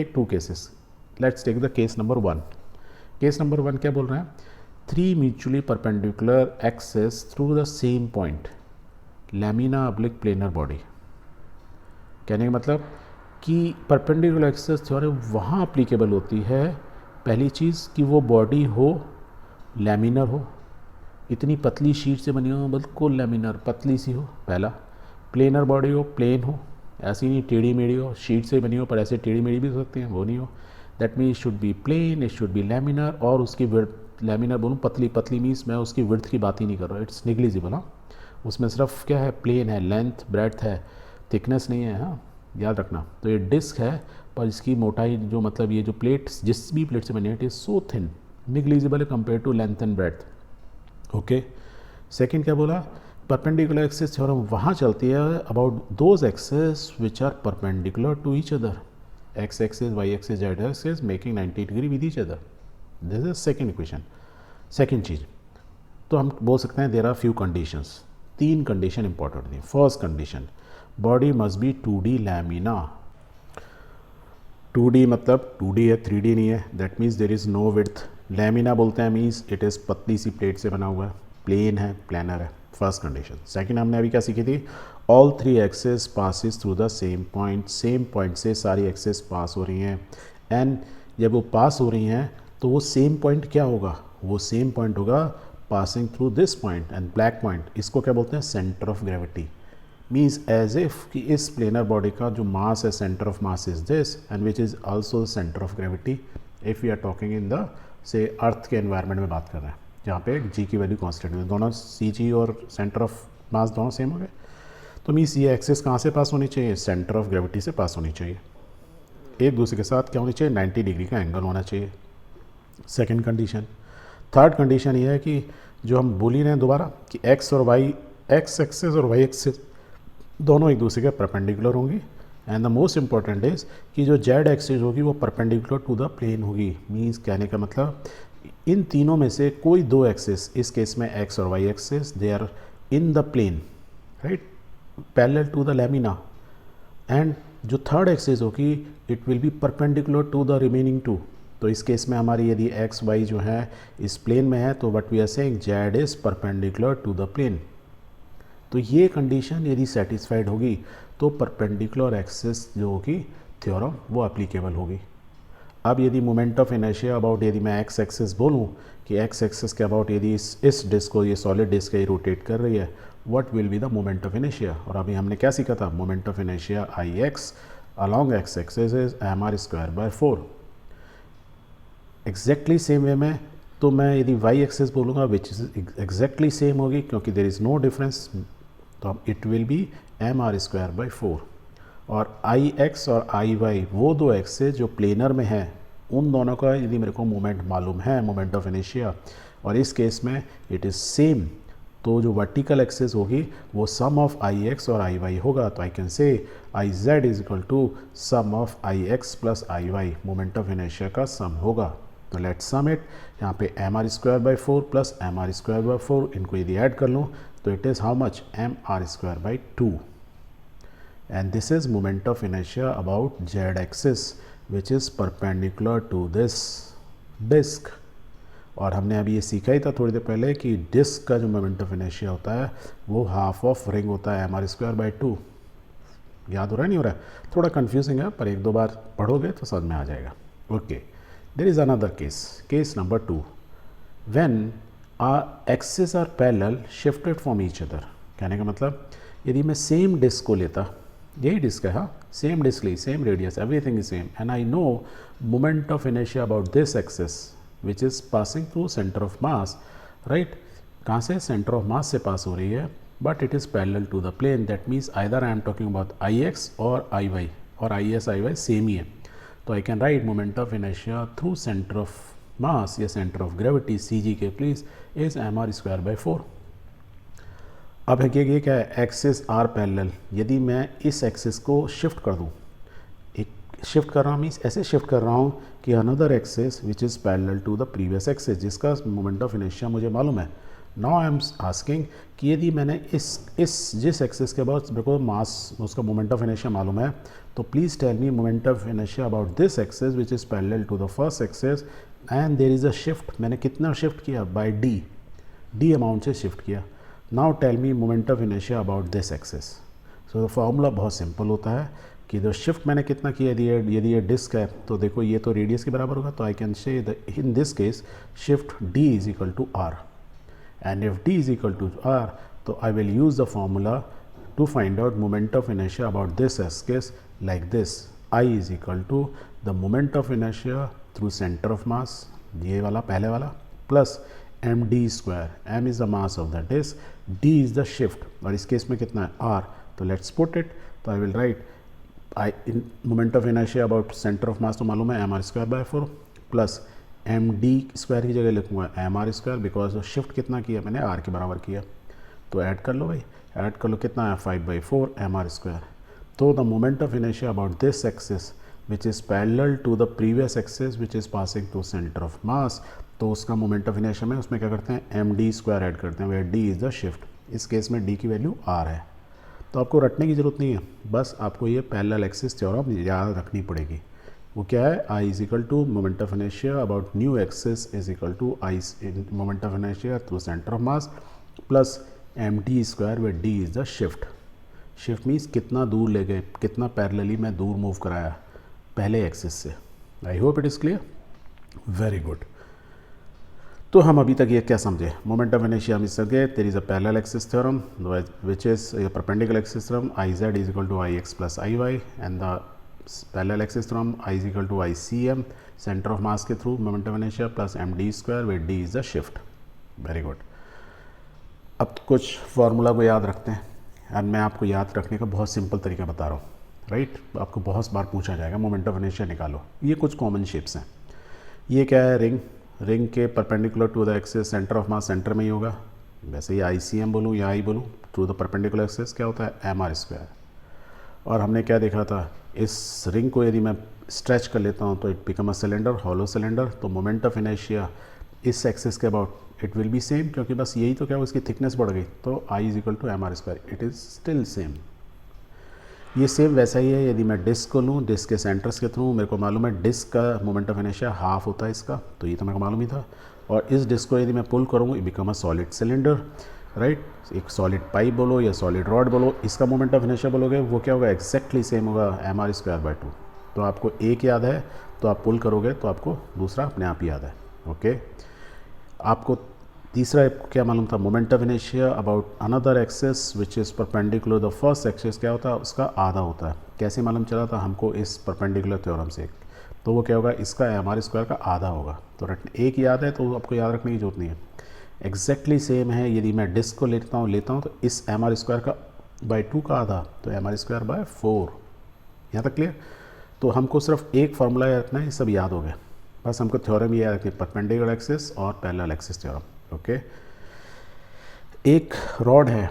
Take two cases, let's take the case number 1. Case number 1 क्या बोल रहे हैं? 3 mutually perpendicular axes through the same point, lamina oblique planar body. कहने का मतलब कि परपेंडिकुलर एक्सेस थ्योरम वहाँ अप्लीकेबल होती है, पहली चीज़ कि वो बॉडी हो लैमिनर हो, इतनी पतली शीट से बनी हो, बिल्कुल लैमिनर पतली सी हो. पहला, प्लेनर बॉडी हो, प्लेन हो, ऐसी नहीं टेढ़ी मेढ़ी हो, शीट से बनी हो पर ऐसे टेढ़ी मेढ़ी भी हो सकती हैं, वो नहीं हो. That means should be plane, it should be laminar. और उसकी विड्थ, लैमिनर बोलूँ पतली, पतली मीन्स मैं उसकी विड्थ की बात ही नहीं कर रहा, इट्स निग्लिजिबल. हाँ, उसमें सिर्फ क्या है, प्लेन है, लेंथ ब्रेड्थ है, थिकनेस नहीं है. हाँ, याद रखना. तो ये डिस्क है पर इसकी मोटाई जो मतलब ये जो प्लेट जिस भी प्लेट से बनी है it is so thin, negligible compare to length and breadth. Okay. Second क्या बोला? परपेंडिकुलर एक्सेस थ्योरम वहाँ चलती है about those axes which are perpendicular to each other, x axes, y axes, z axes making 90 degree with each other. This is second equation. Second चीज़ तो हम बोल सकते हैं there are few conditions, 3 condition important थी. First condition, body must be 2D lamina. 2D मतलब 2D है, 3D नहीं है. That means there is no width. Lamina बोलते हैं मीन्स इट इज़ पतली सी प्लेट से बना हुआ है, प्लेन है, प्लानर है. First condition. सेकंड हमने अभी क्या सीखी थी? All 3 axis passes through the same point, same point से सारी एक्सेस पास हो रही हैं. एंड जब वो पास हो रही हैं तो वो सेम पॉइंट क्या होगा? वो सेम पॉइंट होगा passing through this point and black point. इसको क्या बोलते हैं? Centre of gravity. Means as if कि इस प्लेनर बॉडी का जो मास है, centre of mass is this and which is also centre of gravity if we are talking in the say earth के एनवायरनमेंट में बात कर रहे हैं जहाँ पे जी की वैल्यू कांस्टेंट है. दोनों सी जी और सेंटर ऑफ मास दोनों सेम हो गए. तो मीन्स ये एक्सेस कहाँ से पास होनी चाहिए? सेंटर ऑफ ग्रेविटी से पास होनी चाहिए. एक दूसरे के साथ क्या होनी चाहिए? 90 डिग्री का एंगल होना चाहिए. Second condition. थर्ड कंडीशन ये है कि जो हम बोल ही रहे हैं दोबारा कि एक्स और वाई, एक्स एक्सेस और वाई एक्सेस दोनों एक दूसरे के परपेंडिकुलर होंगी. And the most important is कि जो जेड एक्सेस होगी वो परपेंडिकुलर टू द प्लेन होगी. मीन्स कहने का मतलब इन तीनों में से कोई 2 एक्सेस, इस केस में एक्स और Y axes, they are in the plane, right, parallel to the lamina. And जो थर्ड एक्सेस होगी it will be perpendicular to the remaining 2. तो इस केस में हमारी यदि एक्स वाई जो है इस प्लेन में है तो what we are saying, Z is perpendicular to the plane. तो ये कंडीशन यदि सेटिस्फाइड होगी तो परपेंडिकुलर एक्सेस जो होगी थ्योरम वो एप्लीकेबल होगी. अब यदि मोमेंट ऑफ इनर्शिया अबाउट, यदि मैं एक्स एक्सेस बोलूँ कि एक्स एक्सेस के अबाउट यदि इस डिस्क को, ये सॉलिड डिस्क है, रोटेट कर रही है, what will be the moment of inertia. और अभी हमने क्या सीखा था? Moment of inertia I X along X axis is mr²/4. Exactly same way में तो मैं यदि वाई एक्सेस बोलूँगा विच इज़ एग्जैक्टली सेम होगी क्योंकि देर इज़ नो डिफरेंस, तो इट विल बी mr²/4. और आई एक्स और आई वाई वो 2 एक्सेस जो प्लेनर में है उन दोनों का यदि मेरे को मोमेंट मालूम है, मोमेंट ऑफ इनर्शिया, और इस केस में इट इज़ सेम, तो जो वर्टिकल एक्सेस होगी वो सम ऑफ आई एक्स और आई वाई होगा. तो I can say I Z is equal to sum of I x plus I Y, moment of inertia का सम होगा. तो लेट्स सम इट. यहाँ पे mr²/4 प्लस mr²/4 इनको यदि ऐड कर लूँ तो it is how much? mr²/2. and this is moment of inertia about z axis which is perpendicular to this disk. और हमने अभी ये सीखा ही था थोड़ी देर पहले कि डिस्क का जो मोमेंट ऑफ इनर्शिया होता है वो हाफ ऑफ रिंग होता है mr²/2. याद हो रहा है, नहीं हो रहा है? थोड़ा कंफ्यूजिंग है पर 1-2 बार पढ़ोगे तो समझ में आ जाएगा. Okay. There is another case, case number 2, when axes are parallel shifted from each other. कहने का मतलब यदि मैं सेम डिस्क को लेता, यही डिस्क है, हाँ, सेम डिस्क ली, same radius, everything is same, and I know moment of inertia about this axis which is passing through centre of mass, right. कहाँ से? सेंटर ऑफ मास से पास हो रही है, but it is parallel to the plane. That means either I am talking about I x और I y, और I s I y same ही है. तो I can write moment of inertia through centre of mass या centre of gravity, C G के please, is mr²/4. अब है ये क्या है? Axes are parallel. यदि मैं इस एक्सेस को शिफ्ट कर दूं, एक शिफ्ट कर रहा हूँ मीन्स ऐसे शिफ्ट कर रहा हूँ कि another axis which is parallel to the previous axis जिसका मोमेंट ऑफ इनर्शिया मुझे मालूम है, नाउ आई एम आस्किंग कि यदि मैंने इस जिस एक्सिस के बाद मेरे को मास उसका मोमेंट ऑफ इनर्शिया मालूम है, तो please tell me moment of inertia about this axis which is parallel to the first axis and there is a shift. मैंने कितना शिफ्ट किया? बाय डी अमाउंट से शिफ्ट किया। Now tell me moment of inertia about this axis. So formula बहुत simple होता है कि जो शिफ्ट मैंने कितना किया, यदि ये डिस्क है तो देखो ये तो रेडियस के बराबर होगा, तो I can say in this case shift D is equal to R, and if d is equal to r, so I will use the formula to find out moment of inertia about this axis like this: I is equal to the moment of inertia through center of mass, ये वाला पहले वाला, plus md square, m is the mass of the disk, d is the shift, और इस case में कितना है r, तो let's put it, तो I will write I in moment of inertia about center of mass तो मालूम है mr square by 4 plus M D square की जगह लिखूँगा M are square, because shift कितना किया मैंने आर के बराबर किया, तो ऐड कर लो भाई, ऐड कर लो कितना है 5/4 एम आर स्क्वायर। तो the moment of inertia about this axis which is parallel to the previous axis which is passing to centre of mass, तो उसका मोमेंट ऑफ इनर्शिया में उसमें क्या करते हैं एम डी स्क्वायर ऐड करते हैं, where D is the shift. इस केस में डी की वैल्यू आर है, तो आपको रटने की ज़रूरत नहीं है, बस आपको ये पैरेलल एक्सिस थ्योरम याद रखनी पड़ेगी। वो क्या है? I is equal to moment of inertia about new axis is equal to I moment of inertia through centre of mass plus M D square where D is the shift. Shift means कितना दूर ले गए, कितना parallelly मैं दूर move कराया पहले axis से। I hope it is clear, very good. तो हम अभी तक ये क्या समझे? मोमेंट ऑफ इनर्शिया हम इस गए, there is a parallel axis theorem which is perpendicular axis theorem, I Z is equal to I x plus I y, and the parallel axis theorem I is equal to ICM, centre of mass के through moment of inertia plus M D square where D is the shift. Very good. अब कुछ formula को याद रखते हैं, और मैं आपको याद रखने का बहुत सिंपल तरीका बता रहा हूँ, राइट? आपको बहुत बार पूछा जाएगा मोमेंट ऑफ इनर्शिया निकालो। ये कुछ कॉमन शेप्स हैं। ये क्या है? रिंग के perpendicular to the axis centre of mass centre में ही होगा, वैसे ही ICM बोलूँ या आई बोलूँ, टू द परपेंडिकुलर एक्सिस क्या होता है एम आर स्क्वायर। और हमने क्या देखा था? इस रिंग को यदि मैं स्ट्रेच कर लेता हूँ तो it become a cylinder, hollow cylinder, तो मोमेंट ऑफ इनर्शिया इस एक्सिस के about it will B same, क्योंकि बस यही तो क्या हो, इसकी थिकनेस बढ़ गई, तो I is equal to m are square, it is still same. ये सेम वैसा ही है यदि मैं डिस्क को लूँ, डिस्क के सेंटर्स के थ्रू मेरे को मालूम है डिस्क का मोमेंट ऑफ इनर्शिया हाफ होता है इसका, तो ये तो मेरे को मालूम ही था। और इस डिस्क को यदि मैं पुल करूँ it become a solid cylinder, right? एक सॉलिड पाइप बोलो या सॉलिड रॉड बोलो, इसका मोमेंट ऑफ इनर्शिया बोलोगे वो क्या होगा? एक्जैक्टली सेम होगा एम आर स्क्वायर बाय 2। तो आपको एक याद है तो आप पुल करोगे तो आपको दूसरा अपने आप ही याद है। ओके, आपको तीसरा क्या मालूम था? Moment of inertia about another axis which is perpendicular the first axis क्या होता है? उसका आधा होता है। कैसे मालूम चला था हमको? इस परपेंडिकुलर थ्योरम से। तो वो क्या होगा? इसका एम आर स्क्वायर का आधा होगा। तो एक याद है तो आपको याद रखने की जरूरत नहीं है। एग्जैक्टली सेम है यदि मैं डिस्क को लेता हूँ तो इस एम आर स्क्वायर का बाय 2 का आधा, तो एम आर स्क्वायर बाय 4। यहाँ तक क्लियर? तो हमको सिर्फ एक फार्मूला याद रखना है, ये सब याद हो गए। बस हमको थ्योरम ये याद रखनी है, परपेंडिकुलर एक्सिस और पैरेलल एक्सिस थ्योरम। ओके, एक रॉड है,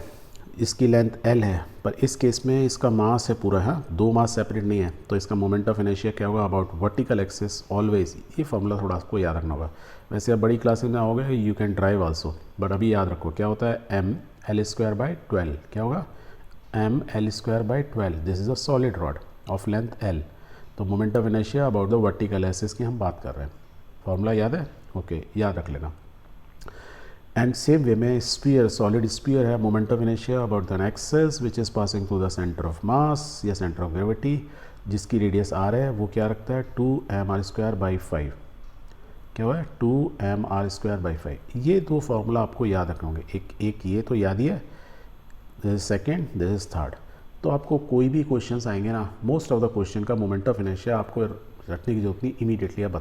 इसकी लेंथ L है, पर इस केस में इसका मास है पूरा, है 2 मास सेपरेट नहीं है, तो इसका मोमेंट ऑफ इनर्शिया क्या होगा? About vertical axis always. ये फार्मूला थोड़ा आपको याद रखना होगा। वैसे अब बड़ी क्लासेस में आओगे you can drive also, but अभी याद रखो क्या होता है? M L square by 12। क्या होगा? M L square by 12। This is a solid rod of length L। तो moment of inertia about the vertical axis की हम बात कर रहे हैं। फार्मूला याद है? ओके, याद रख लेना। एंड सेम वे में स्पीयर, सॉलिड स्पीयर है, moment of inertia about the axis which is passing through the centre of mass या सेंटर ऑफ ग्रेविटी, जिसकी रेडियस आर है, वो क्या रखता है? 2m r square by 5। क्या हुआ है? 2m r square by 5। ये 2 फार्मूला आपको याद रखने होंगे। एक ये तो याद ही है, this is second, this is third. तो आपको कोई भी क्वेश्चंस आएंगे ना, मोस्ट ऑफ द क्वेश्चन का मोमेंट ऑफ इनर्शिया आपको रखने की जरूरत नहीं, इमीडिएटली आप बता